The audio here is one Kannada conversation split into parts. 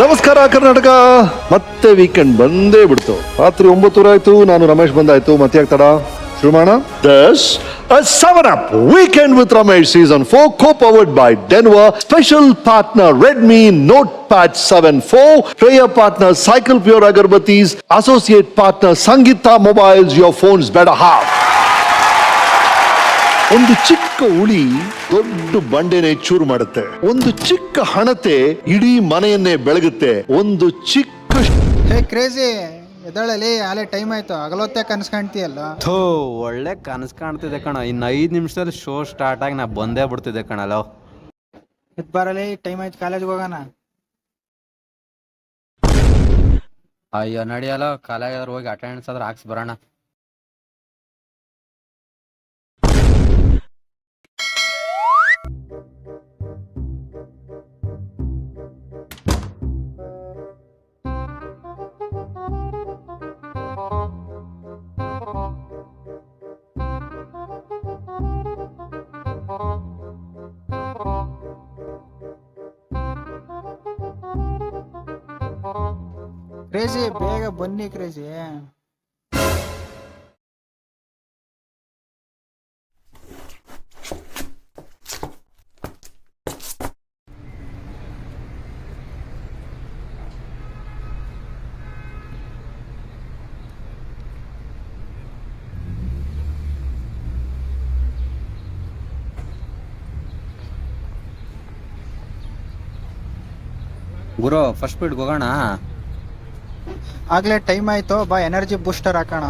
ನಮಸ್ಕಾರ ಕರ್ನಾಟಕ. ಮತ್ತೆ ವೀಕೆಂಡ್ ಬಂದೇ ಬಿಡ್ತು. ರಾತ್ರಿ 9 ಆಯ್ತು. ನಾನು ರಮೇಶ್ ಬಂದಾಯ್ತು. ಮತ್ತೆ ಯಾಕೆ ತಡ? ಶುರು ಮಾಡೋಣ. This is 7up Weekend with Ramesh Season 4 co-powered by Denver. Special partner Redmi Notepad 7 4. Prayer partner Cycle Pure Agarbattis. Associate partner Sangeeta Mobiles. Your phone's better half. ಒಂದು ಚಿಕ್ಕ ಉಳಿ ದೊಡ್ಡ ಬಂಡೆನೆ ಚೂರು ಮಾಡುತ್ತೆ. ಒಂದು ಚಿಕ್ಕ ಹಣತೆ ಇಡೀ ಮನೆಯನ್ನೇ ಬೆಳಗುತ್ತೆ. ಒಂದು ಚಿಕ್ಕ ಹೇ ಕ್ರೇಜಿ ಎದಳಲಿ ಆಲೆ ಟೈಮ್ ಆಯ್ತು. ಹಗಲೊತ್ತೆ ಕನಸು ಕಾಣ್ತೀಯಲ್ಲ. ಥೋ ಒಳ್ಳೆ ಕನಸು ಕಾಣ್ತಿದೆ ಕಣ. ಇನ್ನು 5 ನಿಮಿಷದಲ್ಲಿ ಶೋ ಸ್ಟಾರ್ಟ್ ಆಗಿ ನಾ ಬಂದೇ ಬಿಡ್ತಿದ್ದೆ ಕಣಲ್ಲ. ಎದ್ ಬರಲಿ ಟೈಮ್ ಆಯ್ತು, ಕಾಲೇಜ್ಗೆ ಹೋಗೋಣ. ಅಯ್ಯೋ ನಡಿಯಲ್ಲ, ಕಾಲೇಜ್ ಹೋಗಿ ಅಟೆಂಡೆನ್ಸ್ ಆದ್ರೆ ಹಾಕ್ಸ್ ಬರೋಣ. ಕ್ರೇಜಿ ಬೇಗ ಬನ್ನಿ ಕ್ರೇಜಿ. ಗುರು ಫಸ್ಟ್ ಸ್ಪೀಡ್ ಹೋಗೋಣ. ಆಗ್ಲೇ ಟೈಮ್ ಆಯ್ತು, ಬಾ ಎನರ್ಜಿ ಬೂಸ್ಟರ್ ಹಾಕೋಣ.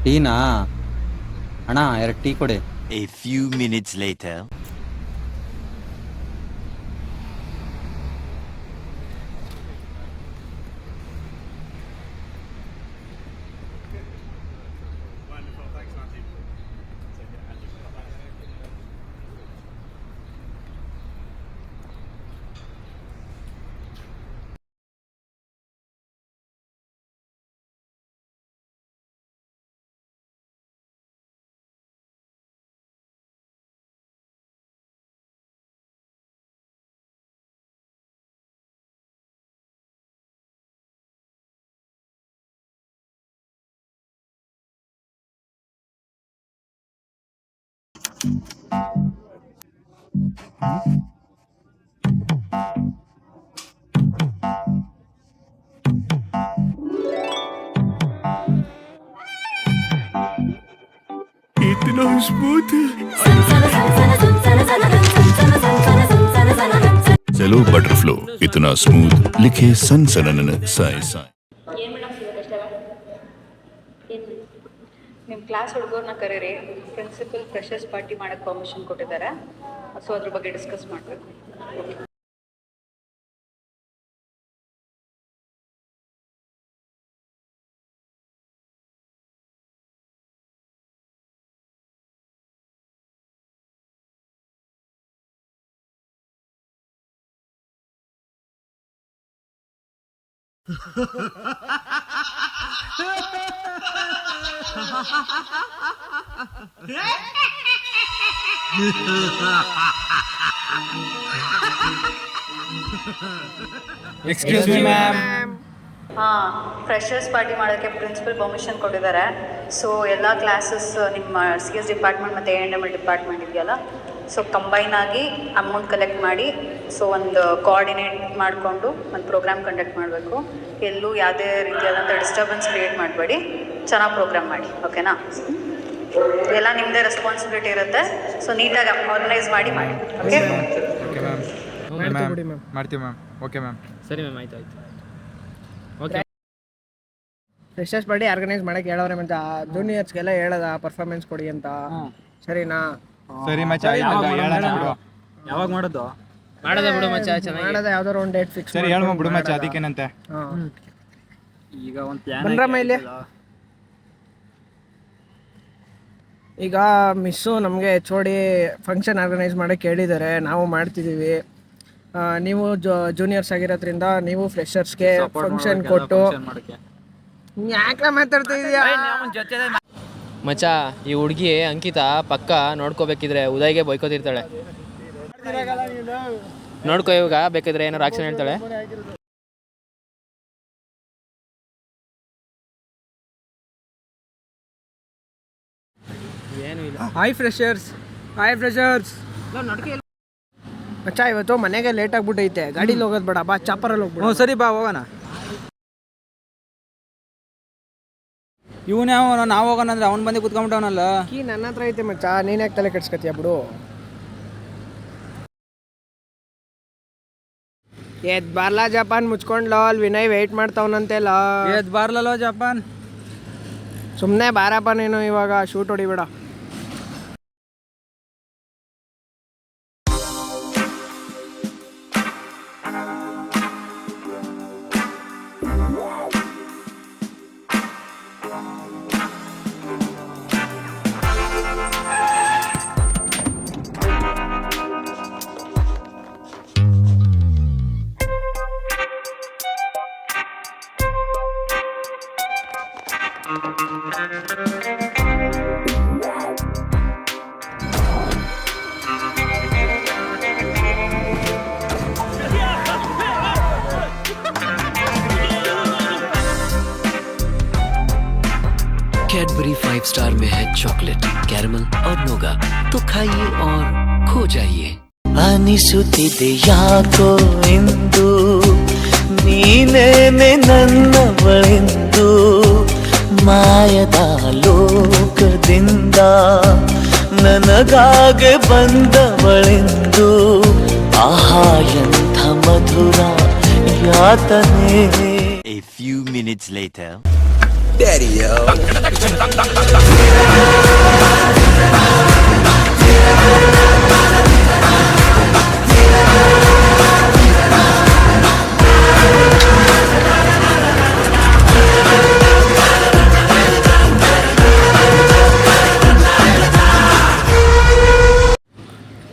ಟೀನಾ ಅಣ್ಣ, 2 ಟೀ ಕೊಡಿ. A few minutes later. इतना स्मूथ. चलो बटरफ्लो इतना स्मूथ लिखे सन सनन साई साई. ನಿಮ್ಮ ಕ್ಲಾಸ್ ಹುಡುಗರನ್ನ ಕರೀರಿ. ಪ್ರಿನ್ಸಿಪಲ್ ಫ್ರೆಶರ್ಸ್ ಪಾರ್ಟಿ ಮಾಡೋಕ್ಕೆ ಪರ್ಮಿಷನ್ ಕೊಟ್ಟಿದ್ದಾರೆ. ಸೊ ಅದ್ರ ಬಗ್ಗೆ ಡಿಸ್ಕಸ್ ಮಾಡಬೇಕು. Excuse me ma'am. ಹಾಂ, ಫ್ರೆಶರ್ಸ್ ಪಾರ್ಟಿ ಮಾಡೋಕ್ಕೆ ಪ್ರಿನ್ಸಿಪಲ್ ಪರ್ಮಿಷನ್ ಕೊಟ್ಟಿದ್ದಾರೆ. ಸೊ ಎಲ್ಲ ಕ್ಲಾಸಸ್ ನಿಮ್ಮ CS ಡಿಪಾರ್ಟ್ಮೆಂಟ್ ಮತ್ತು A&M ಡಿಪಾರ್ಟ್ಮೆಂಟ್ ಇದೆಯಲ್ಲ, ಸೊ ಕಂಬೈನ್ ಆಗಿ ಅಮೌಂಟ್ ಕಲೆಕ್ಟ್ ಮಾಡಿ, ಸೊ ಒಂದು ಕೋಆರ್ಡಿನೇಟ್ ಮಾಡಿಕೊಂಡು ಒಂದು ಪ್ರೋಗ್ರಾಮ್ ಕಂಡಕ್ಟ್ ಮಾಡಬೇಕು. ಎಲ್ಲೂ ಯಾವುದೇ ರೀತಿಯಾದಂಥ ಡಿಸ್ಟರ್ಬೆನ್ಸ್ ಕ್ರಿಯೇಟ್ ಮಾಡಬೇಡಿ. ಚೆನ್ನಾಗಿ ಪ್ರೋಗ್ರಾಮ್ ಮಾಡಿ, ಓಕೆನಾ? ಎಲ್ಲ ನಿಮ್ಮದೇ ರೆಸ್ಪಾನ್ಸಿಬಿಲಿಟಿ ಇರುತ್ತೆ. ಸೊ ನೀಟಾಗಿ ಆರ್ಗನೈಸ್ ಮಾಡಿ ಓಕೆ? ಮಾಡ್ತೀವಿ ಮ್ಯಾಮ್. Okay ma'am. ಸರಿ ಮ್ಯಾಮ್, ಆಯ್ತು. ಓಕೆ. ಫ್ರೆಶರ್ಸ್ ಪಾರ್ಟಿ ಆರ್ಗನೈಸ್ ಮಾಡಕ್ಕೆ ಹೇಳವ್ರೆ ಮತ್ತೆ ಜೂನಿಯರ್ಸ್ಗೆಲ್ಲ ಹೇಳದ ಪರ್ಫಾರ್ಮೆನ್ಸ್ ಕೊಡಿ ಅಂತ. ಸರಿನಾ? ಸರಿ ಮಚ್ಚ, ಯಾವಾಗ ಮಾಡೋದು? ಮಾಡೋದ ಬಿಡು ಮಚ್ಚ, ಚೆನ್ನಾಗಿ ಮಾಡೋದ. ಯಾವ್ದಾರು ಒಂದು ಡೇಟ್ ಫಿಕ್ಸ್ ಸರಿ ಹೇಳ ಬಿಡು ಮಚ್ಚ, ಅದಕ್ಕೇನಂತೆ. ಈಗ ಒಂದು ಪ್ಲಾನ್ ಬಂದ್ರಮ್ಮ ಇಲ್ಲಿ. ಈಗ ಮಿಸ್ಸು ನಮಗೆ HOD ಫಂಕ್ಷನ್ ಆರ್ಗನೈಸ್ ಮಾಡೋಕ್ಕೆ ಹೇಳಿದ್ದಾರೆ. ನಾವು ಮಾಡ್ತಿದ್ದೀವಿ. ನೀವು ಜೂನಿಯರ್ಸ್ ಆಗಿರೋದ್ರಿಂದ ನೀವು ಫ್ರೆಶರ್ಸ್ಗೆ ಫಂಕ್ಷನ್ ಕೊಟ್ಟು ಯಾಕೆ ಮಾತಾಡ್ತಾ ಇದೀಯಾ? ಮಚ್ಚ, ಈ ಹುಡುಗಿ ಅಂಕಿತಾ ಪಕ್ಕ ನೋಡ್ಕೋಬೇಕಿದ್ರೆ ಉದಯ್ಗೆ ಬೈಕೋತಿರ್ತಾಳೆ. ನೋಡ್ಕೋ ಇವಾಗ ಬೇಕಾದ್ರೆ ಏನಾರು ಆಕ್ಷನ್ ಹೇಳ್ತಾಳೆ. ಏನು ಇಲ್ಲ. Hi freshers. ಮಚ್ಚ ಇವತ್ತು ಮನೆಗೆ ಲೇಟ್ ಆಗ್ಬಿಟ್ಟೈತೆ, ಗಾಡೀಲಿ ಹೋಗೋದು ಬೇಡ, ಬಾ ಚಾಪರಲ್ಲಿ ಹೋಗ್ಬಿಡು. ಸರಿ ಬಾ ಹೋಗೋಣ. ಇವನೇ ನಾವು ಹೋಗೋಣ ಅಂದ್ರೆ ಅವ್ನು ಬಂದು ಕುತ್ಕೊಂಡ್ಬಿಟ್ಟವನಲ್ಲ. ಕೀ ನನ್ನ ಹತ್ರ ಐತೆ ಮಚ್ಚ, ನೀನ್ ಯಾಕೆ ತಲೆ ಕೆಡ್ಸ್ಕತ್ತೀಯ ಬಿಡು. ಎದ್ ಬಾರ್ಲಾ ಜಪಾನ್ ಮುಚ್ಕೊಂಡ್ಲೋ, ಅಲ್ಲಿ ವಿನಯ್ ವೆಯ್ಟ್ ಮಾಡ್ತಾವನಂತೆಲ್ಲ. ಎದ್ ಬಾರ್ಲಲ್ಲೋ ಜಪಾನ್. ಸುಮ್ಮನೆ ಬಾರಪ್ಪ ನೀನು, ಇವಾಗ ಶೂಟ್ ಹೊಡಿಬೇಡ. कैडबरी 5 स्टार में है चॉकलेट, कैरमल और नोगा, तो खाइए और खो जाइए. ಅನಿಸುತ್ತಿದೆ ಯಾಕೋ ಎಂದು ನೀನೇನೆ ನನ್ನವಳೆಂದು, ಮಾಯದ ಲೋಕದಿಂದ ನನಗಾಗೆ ಬಂದವಳೆಂದು, ಆಹಾ ಎಂಥ ಮಧುರ ಯಾತನೆ. A few minutes later.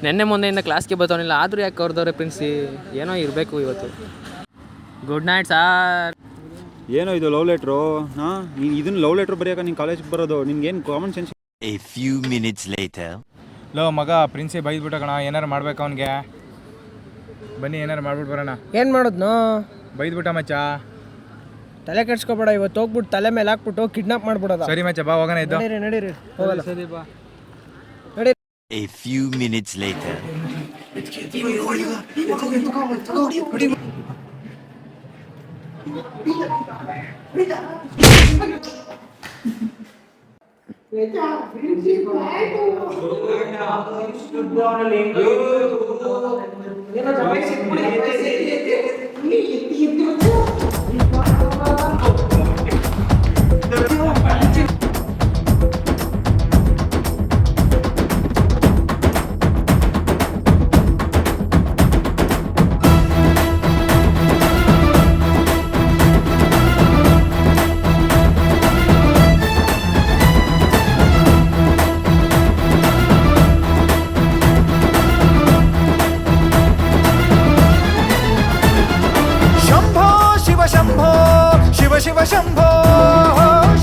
ನೆನ್ನೆ ಮೊನ್ನೆಯಿಂದ ಕ್ಲಾಸ್ಗೆ ಬರ್ತಾವನಿಲ್ಲ, ಆದರೂ ಯಾಕೆ ಕರೆದವ್ರೆ ಪ್ರಿನ್ಸಿ? ಏನೋ ಇರಬೇಕು ಇವತ್ತು. Good night sir. ಏನೋ ಇದು ಲವ್ ಲೆಟ್ರು? ಹಾಂ, ನೀನು ಇದನ್ನು ಲವ್ ಲೆಟ್ರ್ ಬರೆಯೋಕೆ ನೀನು ಕಾಲೇಜ್ಗೆ ಬರೋದು? ನಿನ್ಗೇನು common sense? A few minutes later. ಲೋ ಮಗ, ಪ್ರಿನ್ಸಿ ಬೈದ್ಬಿಟ್ಟ ಕಣ, ಏನಾರು ಮಾಡ್ಬೇಕು ಅವನಿಗೆ. ಬನ್ನಿ ಏನಾರು ಮಾಡ್ಬಿಟ್ಟು ಬರೋಣ. ಏನು ಮಾಡೋದ್ನೋ? ಬೈದ್ಬಿಟ್ಟ ಮಚ್ಚ. ತಲೆ ಕೆಡ್ಸ್ಕೊಬೇಡ, ಇವತ್ತು ಹೋಗ್ಬಿಟ್ಟು ತಲೆ ಮೇಲೆ ಹಾಕ್ಬಿಟ್ಟು ಕಿಡ್ನಾಪ್ ಮಾಡ್ಬಿಡೋದ. ಸರಿ ಮಚ್ಚ, ಬಾ ಹೋಗೋಣ ಇದ್ದು. ನಡೀರಿ ಹೋಗಲ್ಲ. ಸರಿ ಬಾ. A few minutes later. Shambho Shiva Shambho Shiva Shiva Shambho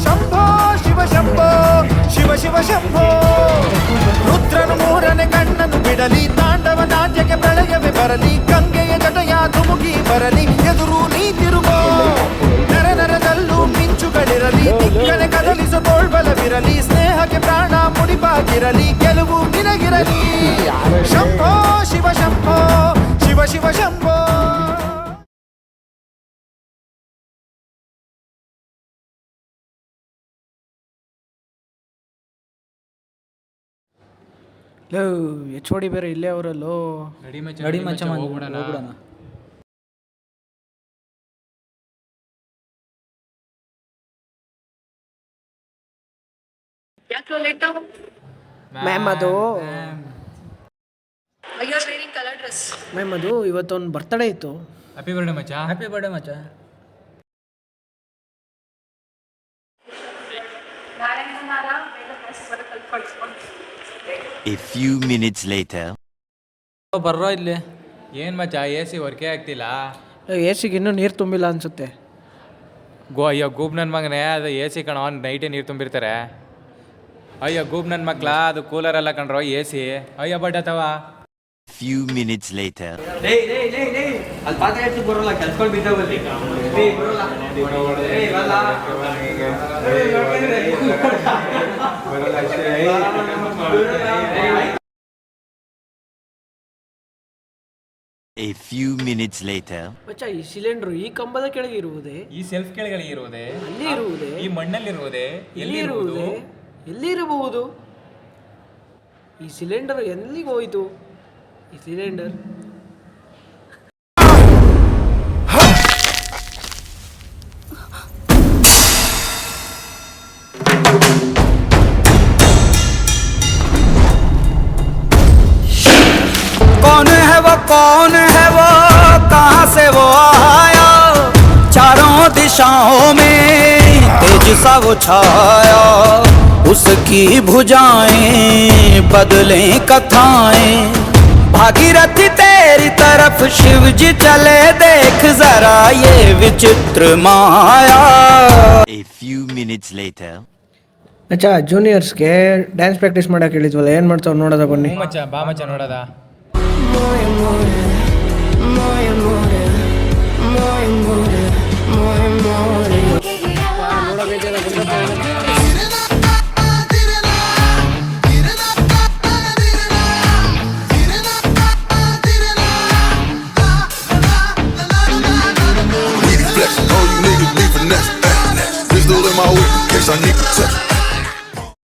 Shambho Shiva Shambho Shiva Shiva Shambho. ರುದ್ರನು ಮೂರನೇ ಕಣ್ಣನ್ನು ಬಿಡಲಿ, ತಾಂಡವ ನಾಟ್ಯಕ್ಕೆ ಪ್ರಳಯವೇ ಬರಲಿ, ಗಂಗೆಯ ಜಟಯ ಧುಮುಕಿ ಬರಲಿ, ಎದುರು ನೀ ತಿರುಗೋ. ನರ ನರದಲ್ಲೂ ಮಿಂಚುಗಳಿರಲಿ, ದಿಕ್ಕನೆ ಕದಲಿಸೋ ತೋಳ್ಬಲವಿರಲಿ, ಸ್ನೇಹಕ್ಕೆ ಪ್ರಾಣ ಮುಡಿಪಾಗಿರಲಿ, ಗೆಲುವು ನಿನಗಿರಲಿ. ಶಂಭೋ ಶಿವ ಶಂಭೋ ಶಿವ ಶಿವ ಶಂಭೋ. HOD ಬೇರೆ ಇಲ್ಲೇ ಅವರಲ್ಲೋ. ನಡಿ ಮಚ್ಚ ಹೋಗ್ಬಿಡೋಣ. ಮ್ಯಾಮ್ ಅದು ಕಲರ್ ಡ್ರೆಸ್. ಮ್ಯಾಮ್ ಅದು ಇವತ್ತೊಂದು ಬರ್ತಡೇ ಇತ್ತು. ಹ್ಯಾಪಿ ಬರ್ಡೇ ಮಚ್ಚ. ಹ್ಯಾಪಿ ಬರ್ಡೇ ಮಚ್ಚ. A few minutes later. ಬರ್ರೋ ಇಲ್ಲಿ. ಏನು ಮಚ್ಚ, AC ವರ್ಕೇ ಆಗ್ತಿಲ್ಲ. AC ಗೆ ಇನ್ನೂ ನೀರು ತುಂಬಿಲ್ಲ ಅನ್ಸುತ್ತೆ. ಅಯ್ಯೋ ಗೂಬ್ ನನ್ನ ಮಗನೇ, ಅದು AC ಕಣೋ, ನೈಟೇ ನೀರು ತುಂಬಿರ್ತಾರೆ. ಅಯ್ಯೋ ಗೂಬ್ ನನ್ನ ಮಕ್ಳ, ಅದು ಕೂಲರ್ ಎಲ್ಲ ಕಣ್ರೋ AC. ಅಯ್ಯೋ ಬಡ್ಡತ್ತವ. few minutes later. ಅಲ್ಲಿ ಪಾತ್ರೆ ಹೆಚ್ಚು ಬರೋಲ್ಲ ಕೆಲ್ಸ್ಕೊಂಡು ಬಿದ್ದೋಗಲ್ಲಿ A few minutes later. ಮಚ್ಚ ಈ ಸಿಲಿಂಡರ್ ಈ ಕಂಬದ ಕೆಳಗೆ ಇರುವುದೇ, ಈ ಸೆಲ್ಫ್ ಕೆಳಗಡೆ ಇರುವುದೇ, ಅಲ್ಲಿ ಇರುವುದೇ, ಈ ಮಣ್ಣಲ್ಲಿರುವುದೇ, ಎಲ್ಲಿ ಇರುವುದೇ, ಎಲ್ಲಿರಬಹುದು? ಈ ಸಿಲಿಂಡರ್ ಎಲ್ಲಿಗೆ ಹೋಯ್ತು? ಈ ಸಿಲಿಂಡರ್ कौन है वो कहाँ से वो आया चारों दिशाओं में तेज सा वो छाया उसकी भुजाएं बदलें कथाएं भागीरथी तेरी तरफ शिव जी चले देख जरा ये विचित्र माया. A few minutes later. ಮಚ್ಚ ಜೂನಿಯರ್ಸ್ಗೆ ಡ್ಯಾನ್ಸ್ ಪ್ರಾಕ್ಟೀಸ್ ಮಾಡಕ್ಕೆ ಹೇಳಿದ್ವಲ್ಲ, ಏನು ಮಾಡ್ತಾವ್ ನೋಡೋದ ಬನ್ನಿ. ಮಚ್ಚ ಬಾ ಮಚ್ಚ ನೋಡೋದ. Pistol in my whip, in case I need to touch.